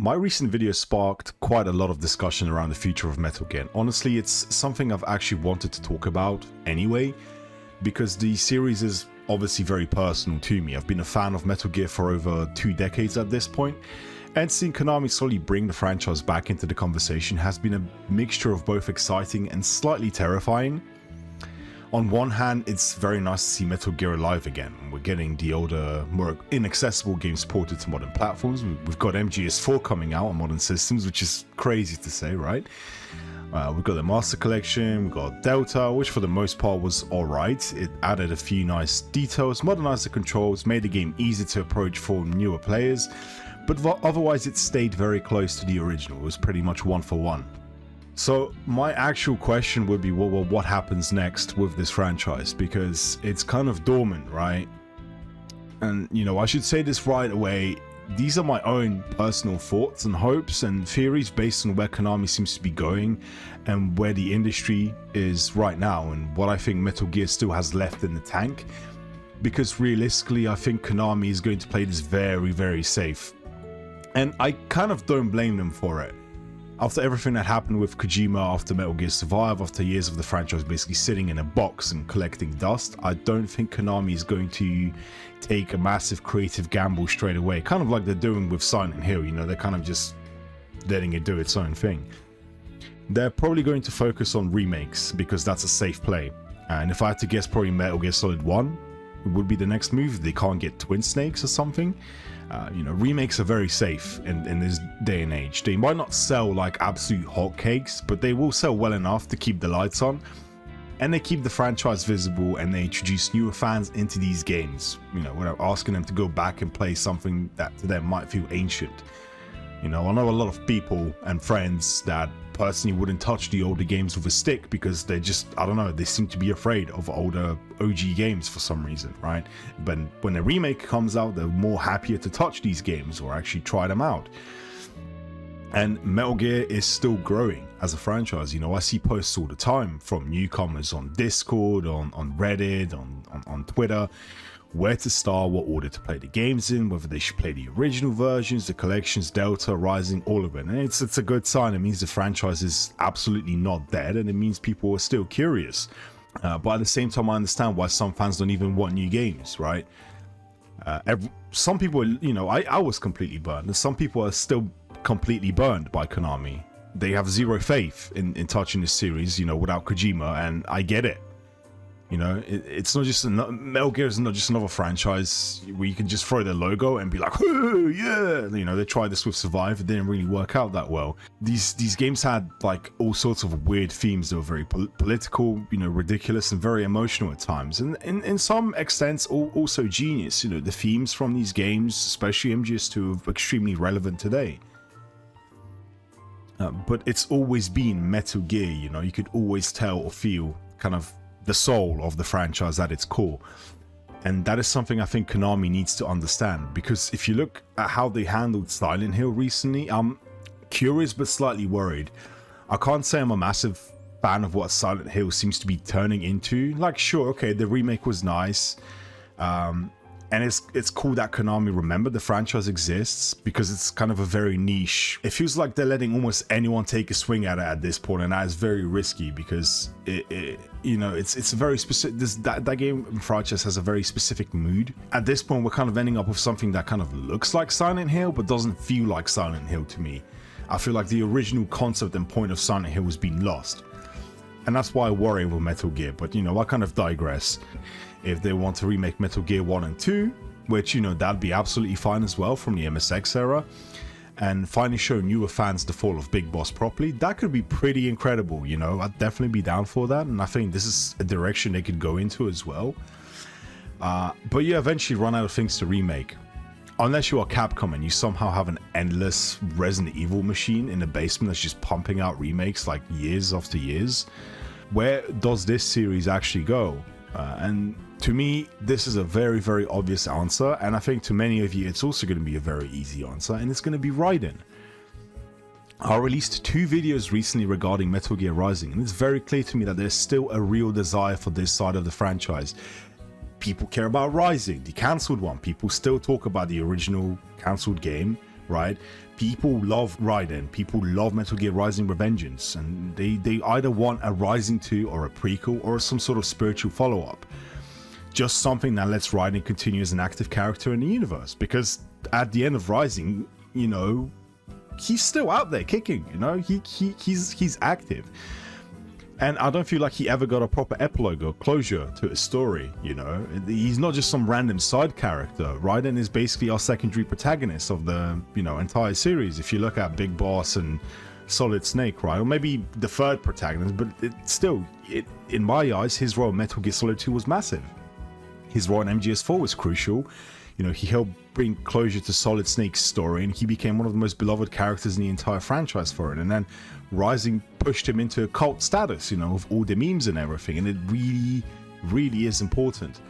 My recent video sparked quite a lot of discussion around the future of Metal Gear. Honestly, it's something I've actually wanted to talk about anyway, because the series is obviously very personal to me. I've been a fan of Metal Gear for over 2 decades at this point, and seeing Konami slowly bring the franchise back into the conversation has been a mixture of both exciting and slightly terrifying. On one hand, it's very nice to see Metal Gear alive again. We're getting the older, more inaccessible games ported to modern platforms. We've got MGS4 coming out on modern systems, which is crazy to say, right? We've got the Master Collection, we've got Delta, which for the most part was alright. It added a few nice details, modernized the controls, made the game easy to approach for newer players, but otherwise it stayed very close to the original. It was pretty much one for one. So my actual question would be, well, what happens next with this franchise? Because it's kind of dormant, right? And, you know, I should say this right away. These are my own personal thoughts and hopes and theories based on where Konami seems to be going and where the industry is right now and what I think Metal Gear still has left in the tank. Because realistically, I think Konami is going to play this very, very safe. And I kind of don't blame them for it. After everything that happened with Kojima, after Metal Gear Survive, after years of the franchise basically sitting in a box and collecting dust, I don't think Konami is going to take a massive creative gamble straight away. Kind of like they're doing with Silent Hill, you know, they're kind of just letting it do its own thing. They're probably going to focus on remakes because that's a safe play. And if I had to guess, probably Metal Gear Solid 1 would be the next move. They can't get Twin Snakes or something. You know, remakes are very safe in this day and age. They might not sell like absolute hotcakes, but they will sell well enough to keep the lights on, and they keep the franchise visible, and they introduce newer fans into these games, you know, without asking them to go back and play something that to them might feel ancient. You know, I know a lot of people and friends that personally wouldn't touch the older games with a stick because they're just, I don't know, they seem to be afraid of older OG games for some reason, right? But when a remake comes out, they're more happier to touch these games or actually try them out. And Metal Gear is still growing as a franchise. You know, I see posts all the time from newcomers on Discord, on Reddit, on Twitter, where to start, what order to play the games in, whether they should play the original versions, the collections, Delta, Rising, all of it. And it's a good sign. It means the franchise is absolutely not dead, and it means people are still curious. But at the same time, I understand why some fans don't even want new games, right? Some people, you know, I was completely burned, and some people are still completely burned by Konami. They have zero faith in touching this series, you know, without Kojima, and I get it. You know, it's not just Metal Gear is not just another franchise where you can just throw their logo and be like, oh yeah, you know, they tried this with Survive, it didn't really work out that well. These games had like all sorts of weird themes that were very political, you know, ridiculous and very emotional at times, and in some extents also genius. You know, the themes from these games, especially MGS2, are extremely relevant today. But it's always been Metal Gear, you know, you could always tell or feel kind of the soul of the franchise at its core. And that is something I think Konami needs to understand, because if you look at how they handled Silent Hill recently, I'm curious but slightly worried. I can't say I'm a massive fan of what Silent Hill seems to be turning into. Like, sure, okay, the remake was nice, and it's cool that Konami remembered the franchise exists, because it's kind of a very niche. It feels like they're letting almost anyone take a swing at it at this point, and that is very risky, because you know, it's a very specific. That game franchise has a very specific mood. At this point, we're kind of ending up with something that kind of looks like Silent Hill, but doesn't feel like Silent Hill to me. I feel like the original concept and point of Silent Hill has been lost, and that's why I worry with Metal Gear. But you know, I kind of digress. If they want to remake Metal Gear 1 and 2, which, you know, that'd be absolutely fine as well from the MSX era, and finally show newer fans the fall of Big Boss properly, that could be pretty incredible, you know. I'd definitely be down for that, and I think this is a direction they could go into as well. But you eventually run out of things to remake. Unless you are Capcom and you somehow have an endless Resident Evil machine in the basement that's just pumping out remakes like years after years. Where does this series actually go? And to me, this is a very, very obvious answer, and I think to many of you it's also going to be a very easy answer, and it's going to be Raiden. I released 2 videos recently regarding Metal Gear Rising, and it's very clear to me that there's still a real desire for this side of the franchise. People care about Rising, the cancelled one. People still talk about the original cancelled game, right? People love Raiden, people love Metal Gear Rising Revengeance, and they either want a Rising 2 or a prequel or some sort of spiritual follow-up. Just something that lets Raiden continue as an active character in the universe, because at the end of Rising, you know, he's still out there kicking, you know, he's active. And I don't feel like he ever got a proper epilogue or closure to his story, you know. He's not just some random side character. Raiden is basically our secondary protagonist of the, you know, entire series. If you look at Big Boss and Solid Snake, right? Or maybe the third protagonist, but in my eyes, his role in Metal Gear Solid 2 was massive. His role in MGS4 was crucial. You know, he helped bring closure to Solid Snake's story, and he became one of the most beloved characters in the entire franchise for it. And then Rising pushed him into a cult status, you know, with all the memes and everything. And it really is important,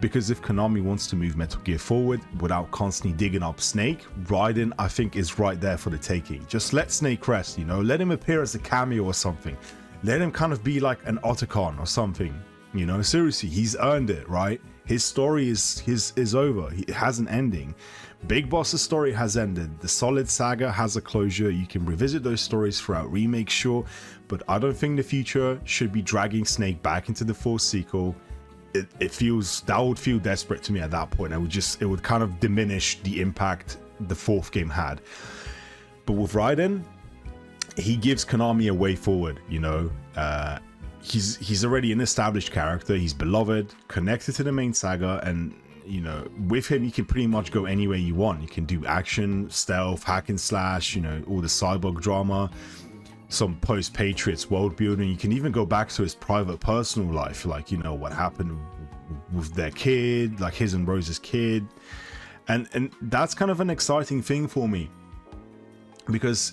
because if Konami wants to move Metal Gear forward without constantly digging up Snake, Raiden, I think, is right there for the taking. Just let Snake rest, you know, let him appear as a cameo or something. Let him kind of be like an Otacon or something, you know. Seriously, he's earned it, right? His story is over. It has an ending. Big Boss's story has ended. The Solid saga has a closure. You can revisit those stories throughout remakes, sure, but I don't think the future should be dragging Snake back into the fourth sequel. That would feel desperate to me at that point. It would kind of diminish the impact the fourth game had. But with Raiden, he gives Konami a way forward, you know. He's already an established character. He's beloved, connected to the main saga, and you know, with him you can pretty much go anywhere you want. You can do action, stealth, hack and slash, you know, all the cyborg drama, some post-Patriots world building. You can even go back to his private personal life, like, you know, what happened with their kid, like his and Rose's kid, and that's kind of an exciting thing for me, because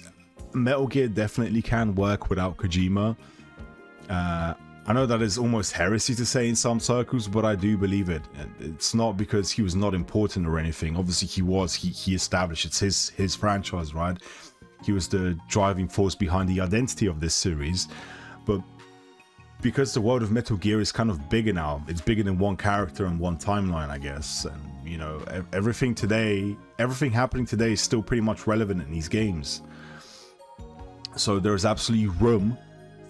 Metal Gear definitely can work without Kojima. I know that is almost heresy to say in some circles, but I do believe it. It's not because he was not important or anything. Obviously he was. He established it's his franchise, right? He was the driving force behind the identity of this series. But because the world of Metal Gear is kind of bigger now, it's bigger than one character and one timeline, I guess. And you know, everything happening today is still pretty much relevant in these games. So there's absolutely room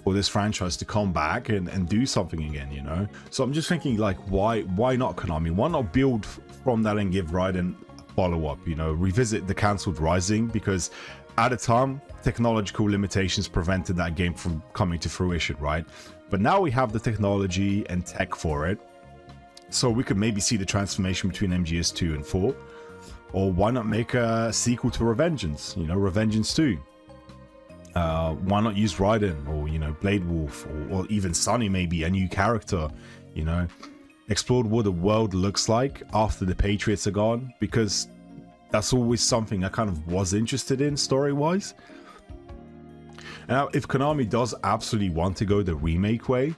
for this franchise to come back and do something again, you know. So I'm just thinking, like, why not Konami? Why not build from that and give Raiden a follow-up, you know, revisit the cancelled Rising, because at the time technological limitations prevented that game from coming to fruition, right? But now we have the technology and tech for it, so we could maybe see the transformation between MGS 2 and 4. Or why not make a sequel to Revengeance, you know, Revengeance 2? Why not use Raiden, or you know, Blade Wolf, or even Sonny, maybe a new character, you know, explore what the world looks like after the Patriots are gone, because that's always something I kind of was interested in story-wise. Now, if Konami does absolutely want to go the remake way,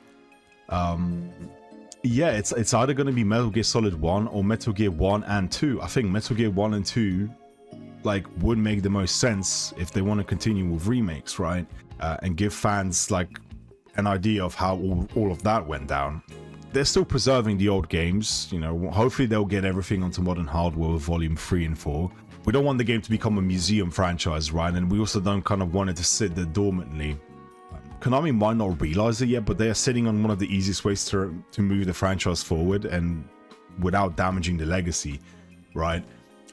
yeah, it's either going to be Metal Gear Solid 1 or Metal Gear 1 and 2. I think Metal Gear 1 and 2 like would make the most sense if they want to continue with remakes, right? And give fans like an idea of how all of that went down. They're still preserving the old games, you know. Hopefully they'll get everything onto modern hardware with volume 3 and 4. We don't want the game to become a museum franchise, right? And we also don't kind of want it to sit there dormantly. Konami might not realize it yet, but they are sitting on one of the easiest ways to move the franchise forward and without damaging the legacy, right?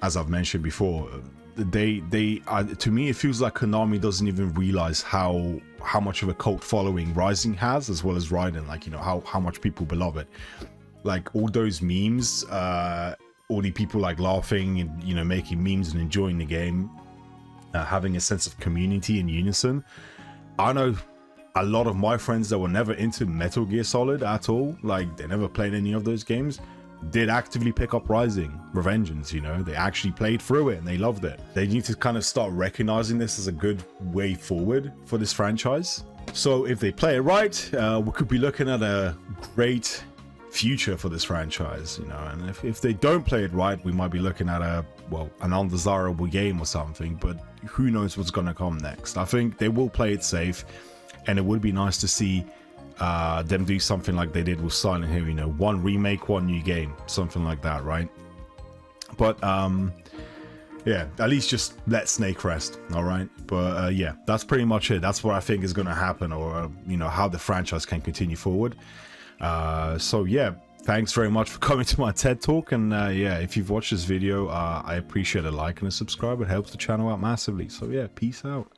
As I've mentioned before, to me it feels like Konami doesn't even realize how much of a cult following Rising has, as well as Raiden. Like, you know, how much people beloved it. Like all those memes, all the people like laughing and, you know, making memes and enjoying the game, having a sense of community and unison. I know a lot of my friends that were never into Metal Gear Solid at all, like they never played any of those games, did actively pick up Rising, Revengeance, you know. They actually played through it and they loved it. They need to kind of start recognizing this as a good way forward for this franchise. So if they play it right, we could be looking at a great future for this franchise, you know. And if they don't play it right, we might be looking at an undesirable game or something, but who knows what's gonna come next. I think they will play it safe, and it would be nice to see them do something like they did with Silent Hill, you know, one remake, one new game, something like that, right? But yeah, at least just let Snake rest, all right? But yeah, that's pretty much it. That's what I think is going to happen, or you know, how the franchise can continue forward. So yeah, thanks very much for coming to my TED Talk, and yeah, if you've watched this video, I appreciate a like and a subscribe. It helps the channel out massively. So yeah, peace out.